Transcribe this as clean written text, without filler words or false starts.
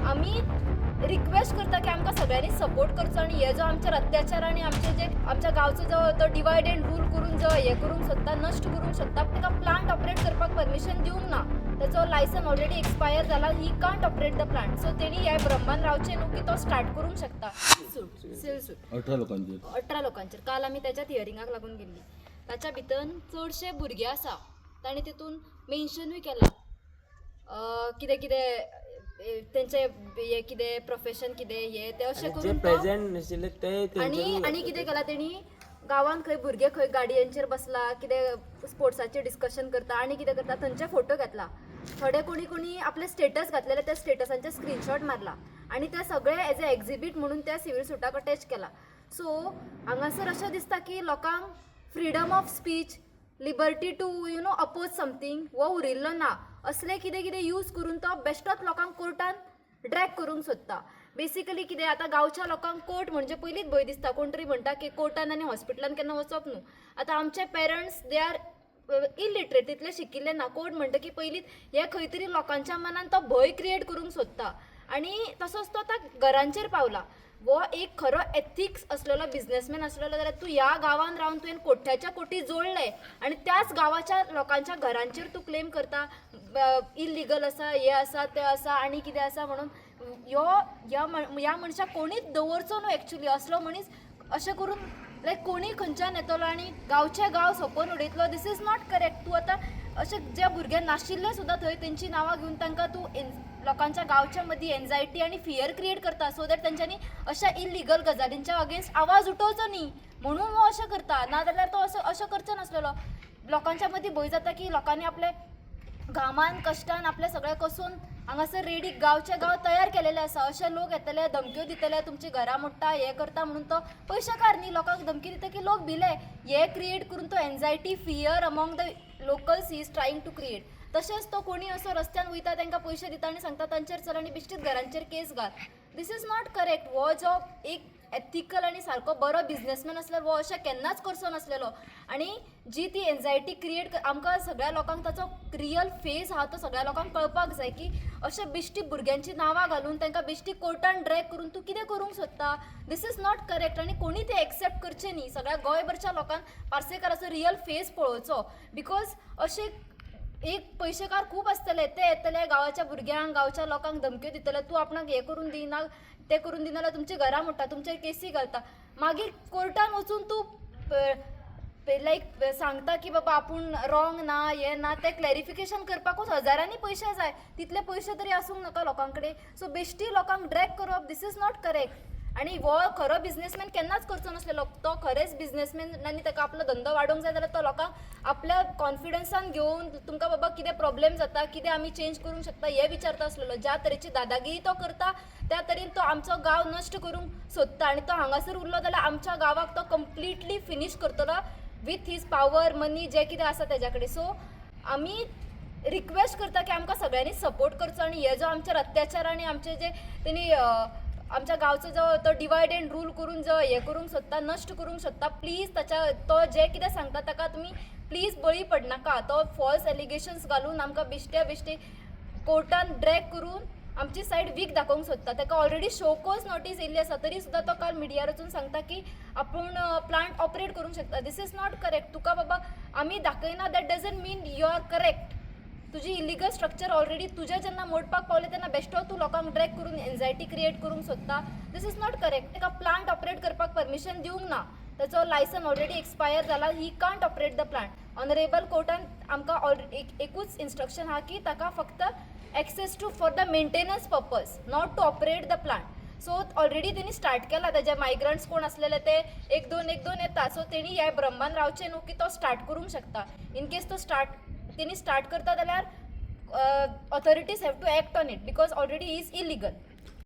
आम्ही रिक्वेस्ट करता की आमकां सगळ्यांनी सपोर्ट करचो आणि हे जो आमचेर अत्याचार आणि आमचे जे आमच्या गांवचो जो तो डिवायड अँड रूल करून जो हे करूंक सोदता नश्ट करूंक सोदता ताका प्लांट ऑपरेट करपाक परमिशन दिवंक ना. त्याचो लायसन ऑलरेडी एक्सपायर जाला. He can't operate the plant. So तेणी ह्या ब्रह्मान रावचें न्हू की तो स्टार्ट करूंक शकता. सील सूट 18 लोकांचेर काल आमी त्याच्यात हियरिंगाक लागून गेल्ली. ताच्या भितर चडशे भुरगे आसा. ताणें तितून मेन्शनूय केला कितें कितें तेंचे हे कितें प्रोफेशन कितें हे ते अशें करून प्रेझेंट नाशिल्ले ते आनी कितें केलां तेणी गांवांत खंय भुरगे खंय गाडयेंचेर बसला कितें स्पोर्ट्साचेर डिस्कशन करता आनी कितें करता थंयचे फोटो घेतला. थोडे कोणी आपले स्टेटस घातलेले त्या स्टेटसांचे स्क्रीनशॉट मारला आनी ते सगळे एज अ एक्झिबीट म्हणून त्या सिवील सुटाक अटॅच केला. सो हांगासर अशें दिसता की लोकांक freedom of speech liberty to oppose something वो उरिल्लो ना. असले कितें कितें यूज करून तो बेश्टोच लोकांक कोर्टान ड्रॅग करूंक सोदता. बेसिकली कितें आतां गांवच्या लोकांक कोर्ट म्हणजे पयलींच भंय दिसता. कोण तरी म्हणटा की कोर्टान आनी हॉस्पिटलान केन्ना वचप न्हू. आतां आमचे पेरंट्स दे आर इलिटरेट तितले शिकिल्ले ना. कोर्ट म्हणटा की पयलींच हे खंय तरी लोकांच्या मनान तो भंय क्रिएट करूंक सोदता आनी तसोच तो आतां घरांचेर पावला. वो एक खरो एथिक्स असलेलो बिझनेसमॅन असलेलो जाल्यार तूं ह्या गांवांत रावन तुवें कोट्याच्या कोटी जोडले आनी त्याच गांवाच्या लोकांच्या घरांचेर तूं क्लेम करता इलिगल आसा हे आसा ते आसा आनी कितें आसा म्हणून ह्या मनशाक कोणीच दवरचो न्हू. एक्चुली असलो मनीस अशें करून लायक कोणी खंयच्यान येतलो आनी गांवचे गांव सोंपोवन उडयतलो. This is not correct. तूं आतां अशें जे भुरगे नाशिल्ले सुद्दां थंय तेंची नांवां घेवन तांकां तूं लोकांच्या गांवच्या मदीं एन्झायटी आनी फियर क्रिएट करता सो दॅट तेंच्यांनी अशा इलिगल गजालींच्या अगेन्स्ट आवाज उठोवचो न्ही म्हणून हो अशें करता. नाजाल्यार तो अशें करचो नासलेलो. लोकांच्या मदीं भंय जाता की लोकांनी आपले घामान कश्टान आपले सगळे कसून हांगासर रेडी गांवचे गांव तयार केलेले आसा. अशे लोक येतले धमक्यो दितले तुमची घरां मोडटा हे करता म्हणून तो पयशेकार न्ही. लोकांक धमकी दिता की लोक भिले. हे क्रिएट करून तो anxiety fear among the locals he is trying to create. तशेंच तो कोणी असो रस्त्यान वयता तांकां पयशे दिता आनी सांगता तांचेर चल आनी बिश्टीत घरांचेर केस घाल. This is not correct. हो जो एक एथिकल आनी सारको बरो बिझनेसमॅन आसल्यार वो अशें केन्नाच करचो नासलेलो. आनी जी ती एन्झायटी क्रिएट आमकां सगळ्या लोकांक ताचो रियल फेस आहा तो सगळ्या लोकांक कळपाक जाय की अशे बिश्टी भुरग्यांची नांवां घालून तांकां बिश्टी कोर्टान ड्रॅग करून तूं कितें करूंक सोदता. This is not correct. आनी कोणी ते एक्सेप्ट करचें न्ही. सगळ्या गोंयभरच्या लोकांक पार्सेकाराचो रियल फेस पळोवचो. बिकॉज अशें एक पयशेकार खूब आसतले ते येतले गांवाच्या भुरग्यांक गांवच्या लोकांक धमक्यो दितले. तूं आपणाक हें करून दिना ते करून दिना जाल्यार तुमची घरां मोडटा तुमचेर केसी घालता. मागीर कोर्टान वचून तूं लायक सांगता की बाबा आपूण रॉंग ना हें ना तें क्लॅरिफिकेशन करपाकूच हजारांनी पयशे जाय. तितले पयशे तरी आसूंक नाका लोकां कडेन. सो बेश्टी लोकांक ड्रॅग करप दीस इज नॉट करेक्ट. आनी हो खरो बिझनेसमॅन केन्नाच करचो नासलेलो. तो खरेच बिझनेसमॅन आनी ताका आपलो धंदो वाडोवंक जाय जाल्यार तो लोकांक आपल्या कॉन्फिडन्सान घेवन तुमकां बाबा कितें प्रॉब्लेम जाता कितें आमी चेंज करूंक शकता हें विचारता आसलेलो. ज्या तरेची दादागिरी तो करता त्या तरेन तो आमचो गांव नश्ट करूंक सोदता आनी तो हांगासर उरलो जाल्यार आमच्या गांवाक तो कंप्लिटली फिनीश करतलो वीथ हीज पावर मनी जें कितें आसा तेज्या कडेन. सो आमी रिक्वेस्ट करता की आमकां सगळ्यांनी सपोर्ट करचो आनी हे जो आमचेर अत्याचार आनी आमचे जे तेणी आमच्या गांवचो जो तो डिवायड अँड रूल करून जो हे करूंक सोदता नश्ट करूंक सोदता प्लीज तो जे कितें सांगता ताका तुमी प्लीज बळी पडनाका. तो फॉल्स एलिगेशन्स घालून आमकां बिश्टे कोर्टान ड्रॅग करून आमची सायड वीक दाखोवंक सोदता. ताका ऑलरेडी शोकोज नोटीस येयल्ली आसा तरी सुद्दां तो काल मिडियार वचून सांगता की आपूण प्लांट ऑपरेट करूंक शकता. This is not correct. तुका बाबा आमी दाखयना that doesn't mean you are correct. तुजी इलिगल स्ट्रक्चर ऑलरेडी तुजे जेन्ना मोडपाक पावले तेन्ना बेश्टो तूं लोकांक ड्रॅग करून एन्झायटी क्रिएट करूंक सोदता. This is not correct. ताका प्लांट ऑपरेट करपाक परमिशन दिवंक ना. त्याचो लायसन ऑलरेडी एक्सपायर जाला. He can't operate the plant. Honourable कोर्टान आमकां एकूच इन्स्ट्रक्शन आहा की ताका फक्त access to for the maintenance purpose not to operate the plant. So already तेणी स्टार्ट केला. तेजे मायग्रंट्स कोण आसलेले ते एक दोन येता. सो तेणी ह्या ब्रह्मान रावचें न्हू की तो स्टार्ट करूंक शकता. इन केस तो तेणी स्टार्ट करता जाल्यार authorities have to act on it because already is illegal.